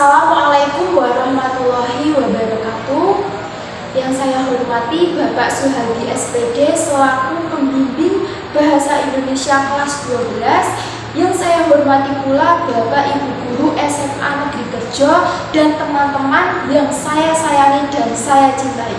Assalamualaikum warahmatullahi wabarakatuh. Yang saya hormati Bapak Suhadi SPD selaku pembimbing Bahasa Indonesia kelas 12. Yang saya hormati pula Bapak Ibu Guru SMA Negeri Kerjo dan teman-teman yang saya sayangi dan saya cintai.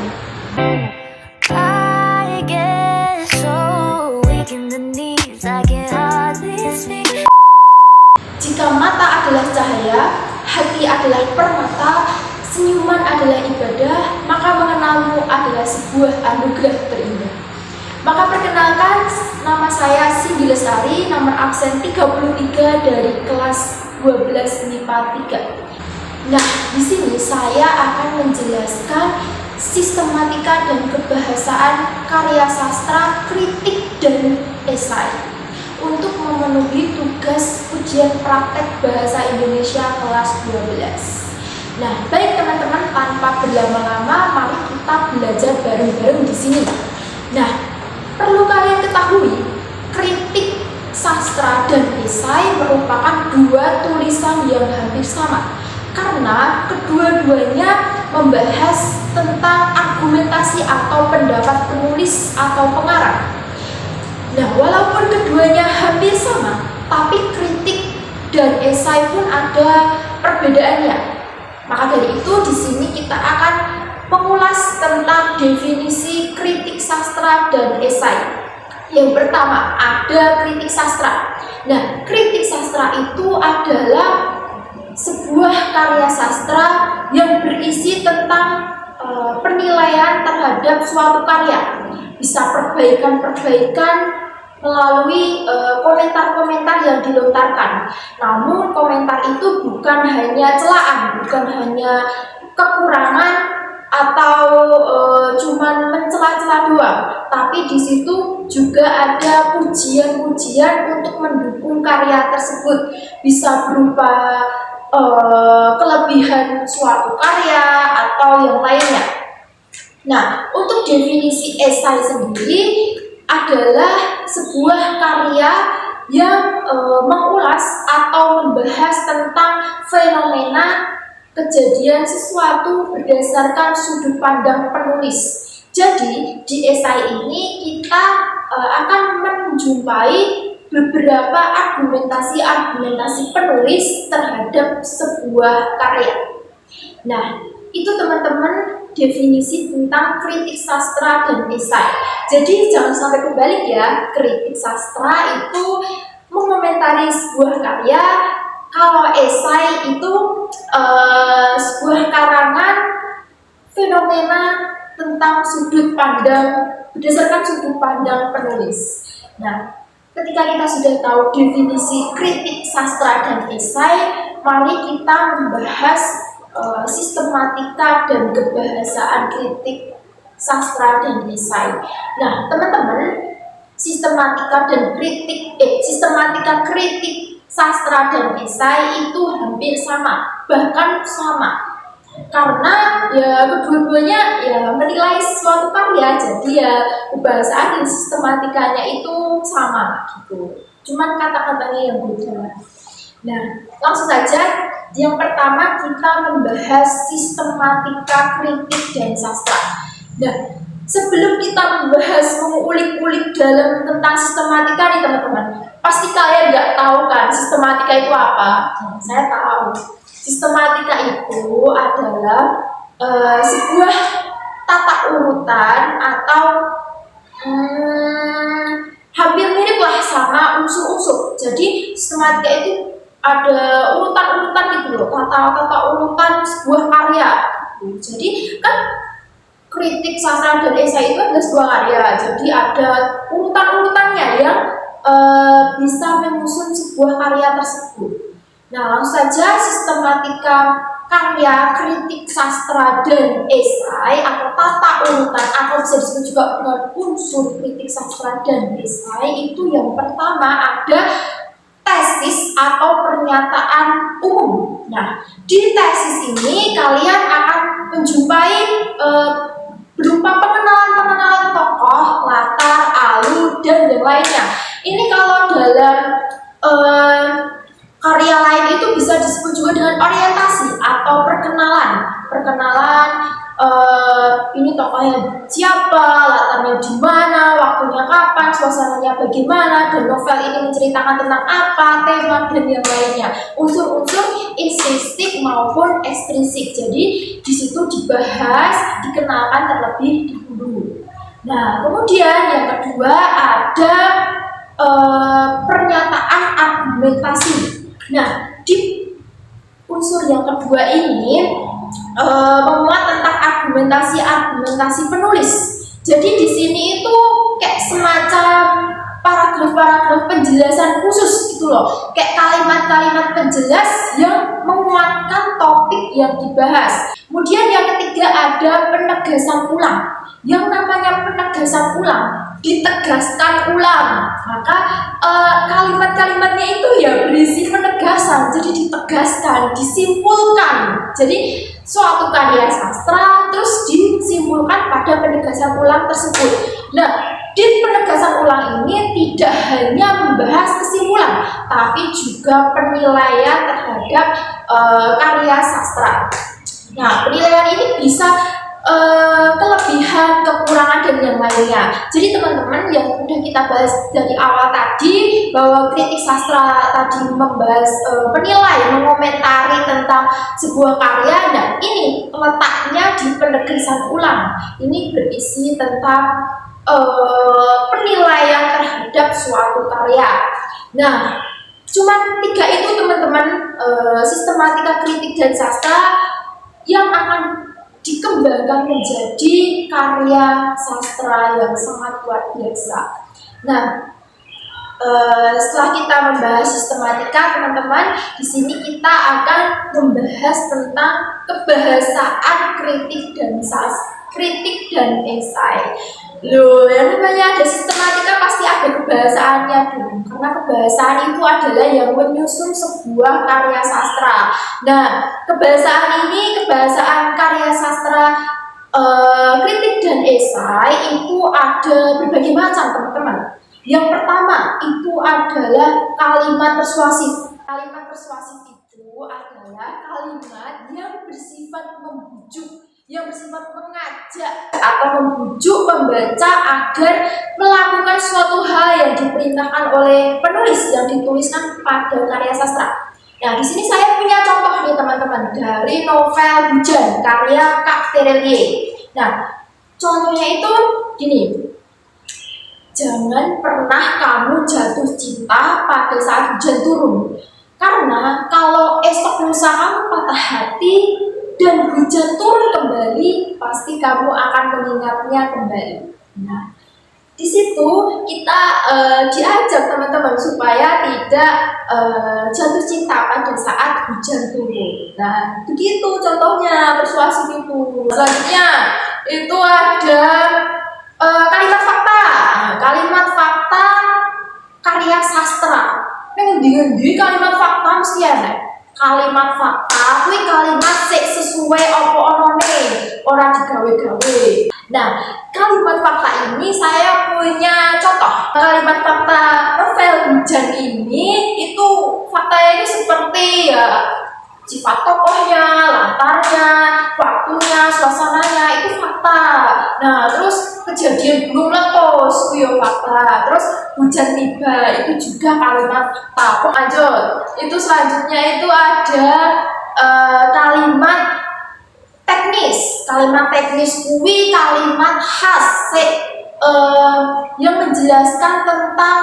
Jika mata adalah cahaya, hati adalah permata, senyuman adalah ibadah, maka mengenalmu adalah sebuah anugerah terindah. Maka perkenalkan, nama saya Cindy Lestari, nomor absen 33 dari kelas 12 MIPA 3. Nah, di sini saya akan menjelaskan sistematika dan kebahasaan karya sastra, kritik, dan esai untuk memenuhi tugas ujian praktek bahasa Indonesia kelas 12. Nah, baik teman-teman, tanpa berlama-lama, mari kita belajar bareng-bareng di sini. Nah, perlu kalian ketahui, kritik sastra dan esai merupakan dua tulisan yang hampir sama, karena kedua-duanya membahas tentang argumentasi atau pendapat penulis atau pengarang. Nah, walaupun keduanya hampir sama, tapi kritik dan esai pun ada perbedaannya. Maka dari itu di sini kita akan mengulas tentang definisi kritik sastra dan esai. Yang pertama, ada kritik sastra. Nah, kritik sastra itu adalah sebuah karya sastra yang berisi tentang penilaian terhadap suatu karya. Bisa perbaikan-perbaikan melalui komentar-komentar yang dilontarkan. Namun komentar itu bukan hanya celaan, bukan hanya kekurangan atau cuman mencela-cela doang, tapi di situ juga ada pujian-pujian untuk mendukung karya tersebut. Bisa berupa kelebihan suatu karya atau yang lainnya. Nah, untuk definisi esai sendiri adalah sebuah karya yang mengulas atau membahas tentang fenomena kejadian sesuatu berdasarkan sudut pandang penulis. Jadi, di esai ini kita akan menjumpai beberapa argumentasi penulis terhadap sebuah karya. Nah, itu teman-teman definisi tentang kritik sastra dan esai. Jadi jangan sampai kebalik ya, kritik sastra itu mengomentari sebuah karya, kalau esai itu sebuah karangan fenomena tentang sudut pandang, berdasarkan sudut pandang penulis. Nah, ketika kita sudah tahu definisi kritik sastra dan esai, mari kita membahas sistematika dan kebahasaan kritik sastra dan esai. Nah, teman-teman, sistematika kritik sastra dan esai itu hampir sama, bahkan sama. Karena ya kedua-duanya ya menilai suatu karya, jadi ya kebahasaan dan sistematikanya itu sama gitu. Cuman kata-katanya yang beda. Nah, langsung saja. Yang pertama kita membahas sistematika kritik dan sastra. Nah, sebelum kita membahas mengulik-ulik dalam tentang sistematika nih teman-teman, pasti kalian nggak tahu kan sistematika itu apa? Nah, saya tahu. Sistematika itu adalah sebuah tata urutan atau hampir mirip lah sama unsur-unsur. Jadi sistematika itu ada urutan-urutan gitu loh, tata urutan sebuah karya. Jadi kan kritik sastra dan esai itu adalah sebuah karya, jadi ada urutan-urutannya yang bisa menyusun sebuah karya tersebut. Nah, langsung saja sistematika karya kritik sastra dan esai atau tata urutan atau bisa disebut juga dengan unsur kritik sastra dan esai itu yang pertama ada tesis atau pernyataan umum. Nah, di tesis ini kalian akan menjumpai berupa pengenalan tokoh, latar, alur, dan yang lainnya. Ini kalau dalam karya lain itu bisa disebut juga dengan orientasi suasananya bagaimana, dan novel ini menceritakan tentang apa, tema, dan yang lainnya. Unsur-unsur intrinsik maupun ekstrinsik. Jadi di situ dibahas, dikenalkan terlebih dahulu. Nah, kemudian yang kedua ada pernyataan argumentasi. Nah, di unsur yang kedua ini memuat tentang argumentasi penulis. Jadi di sini itu kayak semacam paragraf-paragraf penjelasan khusus gitu loh, kayak kalimat-kalimat penjelas yang menguatkan topik yang dibahas. Kemudian yang ketiga ada penegasan ulang. Yang namanya penegasan ulang, ditegaskan ulang, maka kalimat-kalimatnya itu ya berisi penegasan, jadi ditegaskan, disimpulkan. Jadi suatu karya sastra terus disimpulkan pada penegasan ulang tersebut. Nah, di penegasan ulang ini tidak hanya membahas kesimpulan, tapi juga penilaian terhadap karya sastra. Nah, penilaian ini bisa kelebihan, kekurangan, dan yang lainnya. Jadi teman-teman, yang sudah kita bahas dari awal tadi, bahwa kritik sastra tadi membahas menilai, mengomentari tentang sebuah karya. Nah, ini letaknya di penegasan ulang. Ini berisi tentang penilaian terhadap suatu karya. Nah, cuma 3 itu teman-teman, sistematika kritik dan sastra yang akan dikembangkan menjadi karya sastra yang sangat luar biasa. Nah, setelah kita membahas sistematika, teman-teman, di sini kita akan membahas tentang kebahasaan kritik dan esai. Loh, yang namanya ada sistematika pasti ada kebahasaannya dulu, karena kebahasaan itu adalah yang menyusun sebuah karya sastra. Nah, kebahasaan karya sastra kritik dan esai itu ada berbagai macam, teman-teman. Yang pertama itu adalah kalimat persuasif. Kalimat persuasif itu adalah kalimat yang bersifat membujuk, yang bersifat mengajak atau membujuk pembaca agar melakukan suatu hal yang diperintahkan oleh penulis yang dituliskan pada karya sastra. Nah, di sini saya punya contoh nih teman-teman dari novel Hujan karya Kak Terelie. Nah, contohnya itu gini. Jangan pernah kamu jatuh cinta pada saat hujan turun, karena kalau esok lusa kamu patah hati dan hujan turun kembali, pasti kamu akan mengingatnya kembali. Nah, di situ kita diajak teman-teman supaya tidak jatuh cinta pada saat hujan turun. Nah, begitu contohnya persuasif itu. Selanjutnya itu ada kalimat fakta. Nah, kalimat fakta karya sastra. Ngendi-ngendi kalimat fakta mesti ada. Kalimat fakta kuwi kalimat sik sesuai apa onone, ora digawe-gawe. Nah, kalimat fakta ini saya punya contoh. Kalimat fakta novel Hujan ini itu faktanya itu seperti ya sifat tokohnya, latarnya, waktunya, suasananya itu fakta. Nah, terus kejadian gunung meletus itu fakta. Terus hujan tiba itu juga kalimat fakta. Lanjut, itu selanjutnya itu ada kalimat teknis. Kalimat teknis kuwi kalimat khas yang menjelaskan tentang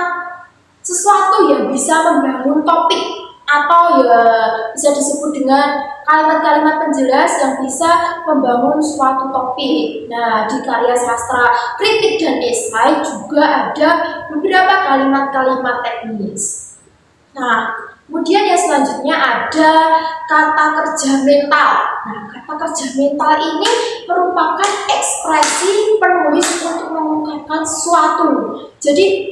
sesuatu yang bisa membangun topik, atau ya bisa disebut dengan kalimat-kalimat penjelas yang bisa membangun suatu topik. Nah, di karya sastra kritik dan esai juga ada beberapa kalimat-kalimat teknis. Nah, kemudian yang selanjutnya ada kata kerja mental. Nah, kata kerja mental ini merupakan ekspresi penulis untuk mengungkapkan sesuatu. Jadi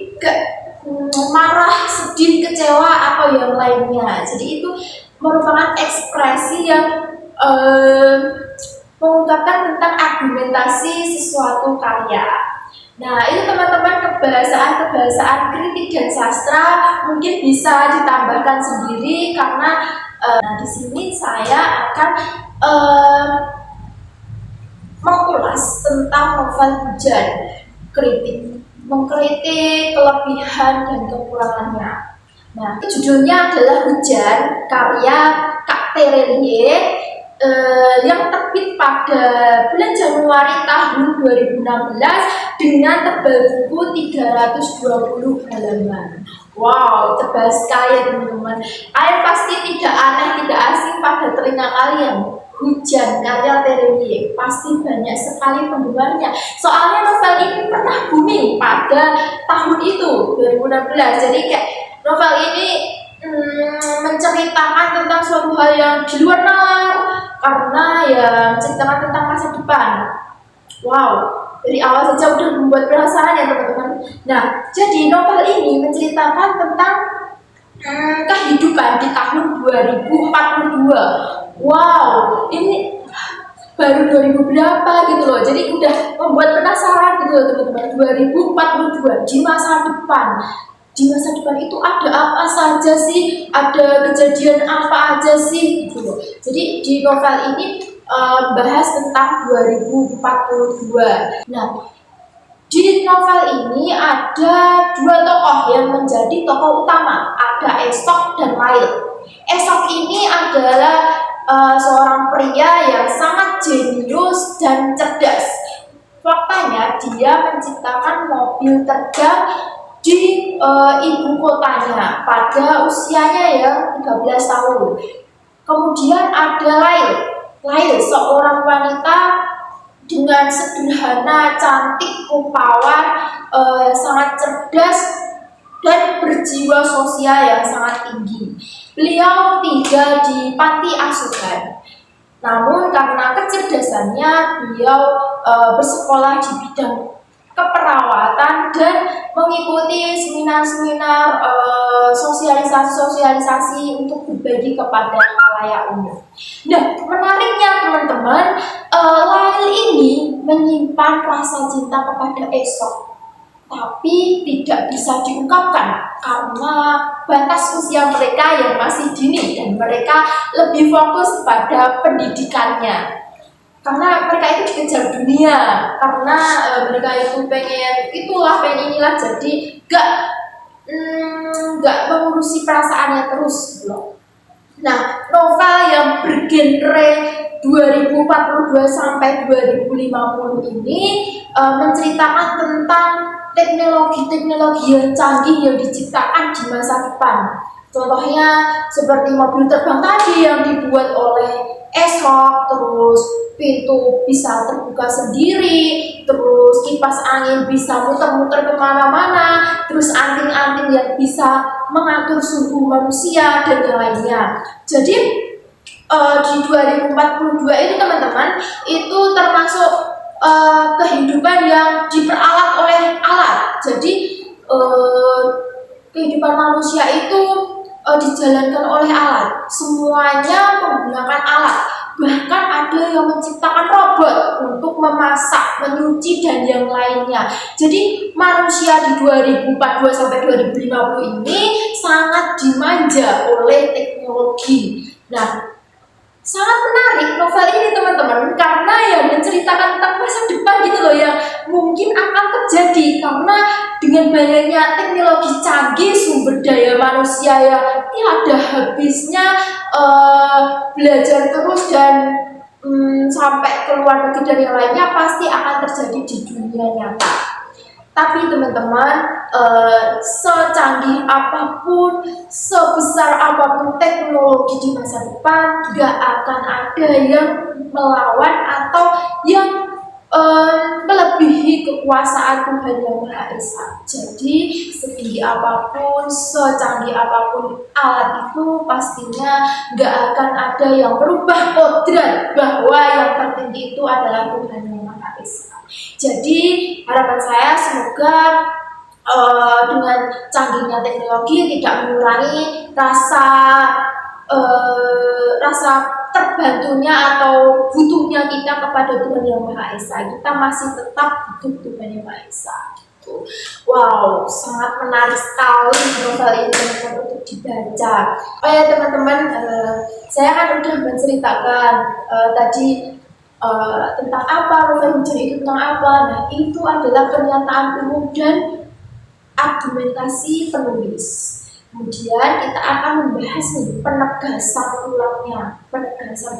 marah, sedih, kecewa, atau yang lainnya. Jadi itu merupakan ekspresi yang mengungkapkan tentang argumentasi sesuatu karya. Nah, ini teman-teman kebahasaan kritik dan sastra mungkin bisa ditambahkan sendiri, karena di sini saya akan mengulas tentang novel Hujan kritik. mengkritik kelebihan dan kekurangannya. Nah, judulnya adalah Hujan, karya Kak Terelie, yang terbit pada bulan Januari tahun 2016 dengan tebal buku 320 halaman. Wow, tebal sekali ya teman-teman. Kalian pasti tidak aneh, tidak asing pada telinga kalian. Hujan karya Terelie pasti banyak sekali penggemarnya. Soalnya novel ini pernah booming pada tahun itu 2016. Jadi kayak novel ini menceritakan tentang suatu hal yang di luar nalar, karena ya menceritakan tentang masa depan. Wow, dari awal saja udah membuat penasaran ya teman-teman. Nah, jadi novel ini menceritakan tentang kehidupan di tahun 2042. Wow, ini baru 2000 berapa gitu loh. Jadi udah membuat penasaran gitu loh teman-teman. 2042 di masa depan. Di masa depan itu ada apa saja sih? Ada kejadian apa aja sih gitu loh. Jadi di novel ini bahas tentang 2042. Nah, di novel ini ada dua tokoh yang menjadi tokoh utama, ada Esok dan Lail. Esok ini adalah seorang pria yang sangat jenius dan cerdas. Faktanya dia menciptakan mobil terbang di ibu kotanya pada usianya yang 13 tahun. Kemudian ada Lail, seorang wanita dengan sederhana, cantik, rupawan, sangat cerdas dan berjiwa sosial yang sangat tinggi. Beliau tinggal di panti asuhan. Namun karena kecerdasannya, beliau bersekolah di bidang keperawatan dan mengikuti seminar-seminar sosialisasi untuk berbagi kepada khalayak umum. Nah, menariknya teman-teman, Lail ini menyimpan rasa cinta kepada Esok, tapi tidak bisa diungkapkan karena batas usia mereka yang masih dini dan mereka lebih fokus pada pendidikannya. Karena mereka itu dikejar dunia, karena mereka itu pengen inilah, jadi gak mengurusi perasaannya terus gitu. Nah, novel yang bergenre 2042 sampai 2050 ini menceritakan tentang teknologi-teknologi yang canggih yang diciptakan di masa depan. Contohnya seperti mobil terbang tadi yang dibuat oleh Esok, terus pintu bisa terbuka sendiri, terus kipas angin bisa muter-muter kemana-mana, terus anting-anting yang bisa mengatur suhu manusia dan yang lainnya. Jadi di 2042 ini teman-teman, itu termasuk kehidupan yang diperalat oleh alat. Jadi kehidupan manusia itu dijalankan oleh alat, semuanya menggunakan alat. Bahkan ada yang menciptakan robot untuk memasak, menyuci dan yang lainnya. Jadi manusia di 2042 sampai 2050 ini sangat dimanja oleh teknologi. Nah, sangat menarik novel ini teman-teman, karena ya menceritakan tentang masa depan gitu loh, yang mungkin akan terjadi karena dengan banyaknya teknologi canggih, sumber daya manusia yang tiada habisnya, belajar terus dan sampai ke luar negeri dan yang lainnya pasti akan terjadi di dunia nyata. Tapi teman-teman, secanggih apapun, sebesar apapun teknologi di masa depan, gak akan ada yang melawan atau yang melebihi kekuasaan Tuhan Yang Maha Esa. Jadi setinggi apapun, secanggih apapun alat itu, pastinya gak akan ada yang merubah kodrat bahwa yang tertinggi itu adalah Tuhan Yang Maha Esa. Jadi harapan saya semoga dengan canggihnya teknologi tidak mengurangi rasa terbantunya atau butuhnya kita kepada Tuhan Yang Maha Esa. Kita masih tetap butuh Tuhan Yang Maha Esa. Wow, sangat menarik sekali novel ini teman-teman untuk dibaca. Oh ya teman-teman, saya kan udah menceritakan tadi tentang apa, novel hujan itu tentang apa. Nah, itu adalah pernyataan umum dan argumentasi penulis. Kemudian kita akan membahas nih penegasan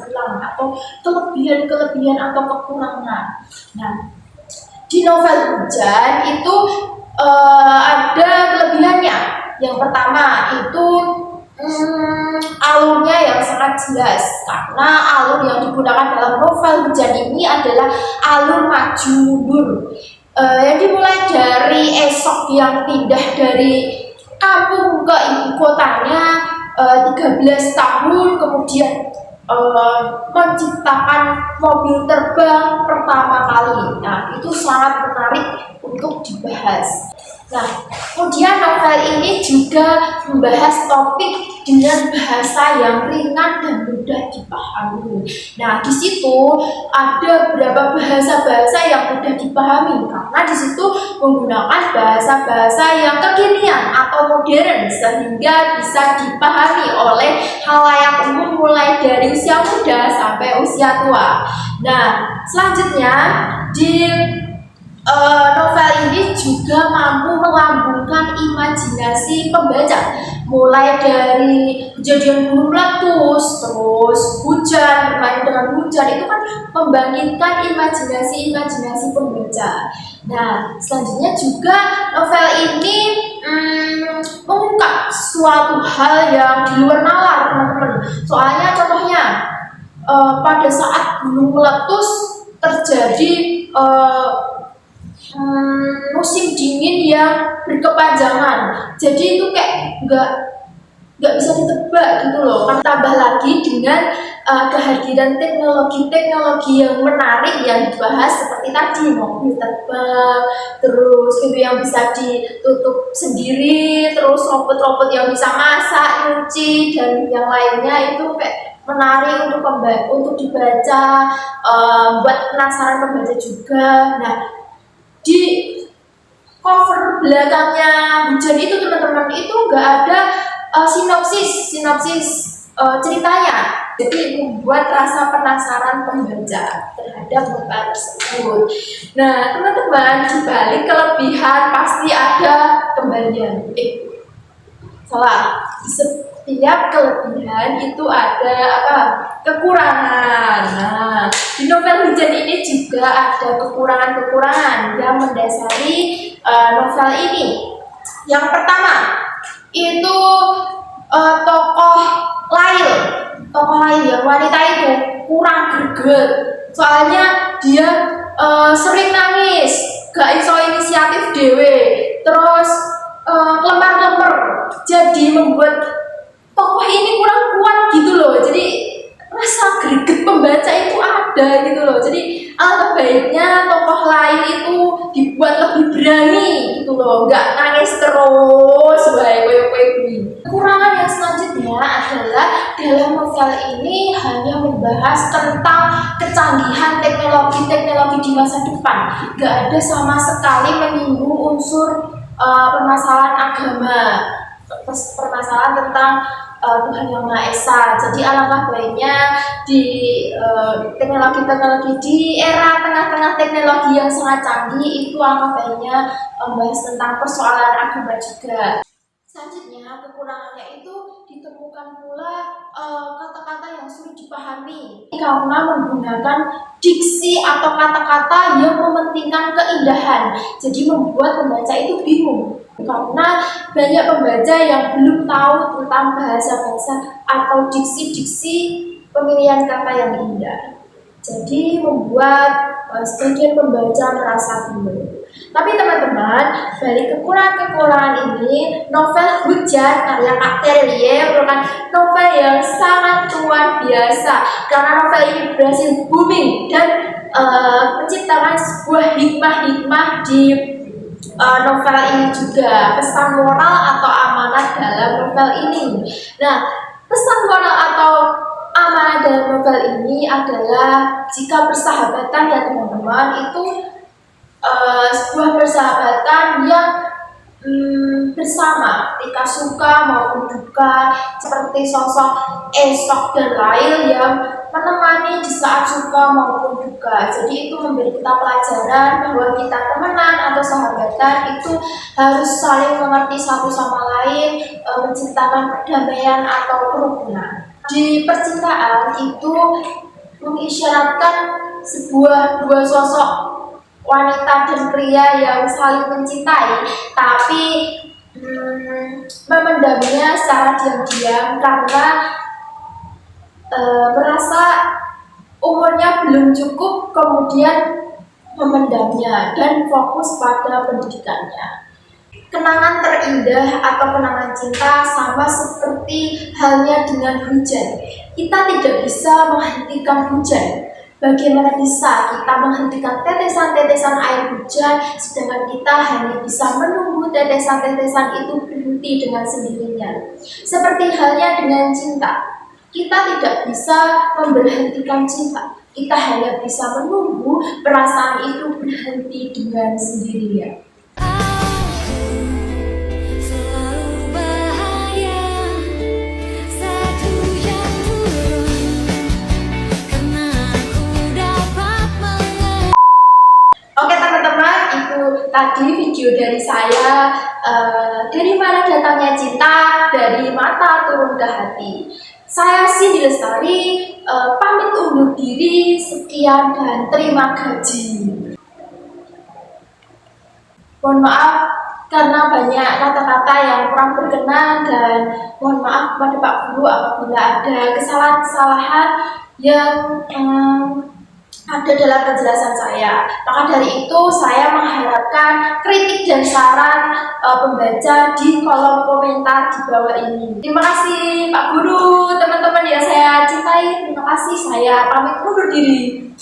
ulang atau kelebihan-kelebihan atau kekurangan. Nah, di novel hujan itu ada kelebihannya. Yang pertama itu alurnya yang sangat jelas, karena alur yang digunakan dalam novel hujan ini adalah alur maju mundur. Yang dimulai dari esok yang pindah dari kampung ke ibu kotanya 13 tahun, kemudian menciptakan mobil terbang pertama kali. Nah, itu sangat menarik untuk dibahas. Nah, kemudian novel ini juga membahas topik dengan bahasa yang ringan dan mudah dipahami. Nah, di situ ada beberapa bahasa-bahasa yang mudah dipahami karena di situ menggunakan bahasa-bahasa yang kekinian atau modern sehingga bisa dipahami oleh khalayak umum mulai dari usia muda sampai usia tua. Nah, selanjutnya di novel ini juga mampu melambungkan imajinasi pembaca, mulai dari kejadian gunung meletus, terus hujan, bermain dengan hujan, itu kan membangkitkan imajinasi pembaca. Nah, selanjutnya juga novel ini mengungkap suatu hal yang di luar nalar, teman-teman. Soalnya contohnya pada saat gunung meletus terjadi musim dingin yang berkepanjangan, jadi itu kayak nggak bisa ditebak gitu loh. Tambah lagi dengan kehadiran teknologi yang menarik yang dibahas seperti tadi, mobil terbang, terus itu yang bisa ditutup sendiri, terus robot-robot yang bisa masak, nyuci, dan yang lainnya, itu kayak menarik untuk dibaca, buat penasaran pembaca juga. Nah, di cover belakangnya hujan itu, teman-teman, itu nggak ada sinopsis ceritanya, jadi membuat rasa penasaran pembaca terhadap novel tersebut. Nah, teman-teman, di balik kelebihan pasti ada kembalian. Salah. Setiap kelebihan itu ada kekurangan. Nah, di novel hujan ini juga ada kekurangan-kekurangan yang mendasari novel ini. Yang pertama itu tokoh lain yang wanita itu kurang greget, soalnya dia sering nangis, gak iso inisiatif dewe, terus lemar-lemar, jadi membuat tokoh ini kurang kuat gitu loh. Jadi rasa greget pembaca itu ada gitu loh. Jadi alangkah baiknya tokoh lain itu dibuat lebih berani gitu loh, nggak nangis terus kayak gini. Kekurangan yang selanjutnya adalah dalam novel ini hanya membahas tentang kecanggihan teknologi di masa depan, nggak ada sama sekali menyinggung unsur permasalahan agama, permasalahan tentang Tuhan Yang Maha Esa. Jadi alangkah baiknya di teknologi di era tengah-tengah teknologi yang sangat canggih itu, alangkah baiknya membahas tentang persoalan agama juga. Selanjutnya, kekurangannya itu ditemukan pula kata-kata yang sulit dipahami karena menggunakan diksi atau kata-kata yang mementingkan keindahan, jadi membuat pembaca itu bingung karena banyak pembaca yang belum tahu tentang bahasa-bahasa atau diksi-diksi pemilihan kata yang indah, jadi membuat sebagian pembaca merasa bingung. Tapi teman-teman, dari kekurangan-kekurangan ini, novel Hujan karya Kak Terelie merupakan novel yang sangat luar biasa karena novel ini berhasil booming dan menciptakan sebuah hikmah-hikmah di novel ini juga, pesan moral atau amanat dalam novel ini. Nah, pesan moral atau amanat dalam novel ini adalah jika persahabatan ya teman-teman itu sebuah persahabatan yang bersama ketika suka maupun duka, seperti sosok Esok dan Lail yang menemani di saat suka maupun duka. Jadi itu memberi kita pelajaran bahwa kita temenan atau sahabatan itu harus saling mengerti satu sama lain, menciptakan perdamaian atau kerukunan. Di percintaan itu mengisyaratkan dua sosok wanita dan pria yang saling mencintai, tapi memendamnya secara diam-diam karena merasa umurnya belum cukup, kemudian memendamnya dan fokus pada pendidikannya. Kenangan terindah atau kenangan cinta sama seperti halnya dengan hujan. Kita tidak bisa menghentikan hujan. Bagaimana bisa kita menghentikan tetesan-tetesan air hujan, sedangkan kita hanya bisa menunggu tetesan-tetesan itu berhenti dengan sendirinya. Seperti halnya dengan cinta. Kita tidak bisa memberhentikan cinta. Kita hanya bisa menunggu perasaan itu berhenti dengan sendirinya. Oke teman-teman, itu tadi video dari saya, dari mana datangnya cinta, dari mata turun ke hati. Saya Cindy Lestari, pamit undur diri, sekian dan terima kasih. Mohon maaf karena banyak kata-kata yang kurang berkenan, dan mohon maaf kepada Pak Guru apabila ada kesalahan-kesalahan yang ada dalam penjelasan saya. Maka dari itu saya mengharapkan kritik dan saran pembaca di kolom komentar di bawah ini. Terima kasih Pak Guru, teman-teman yang saya cintai. Terima kasih, saya pamit undur diri.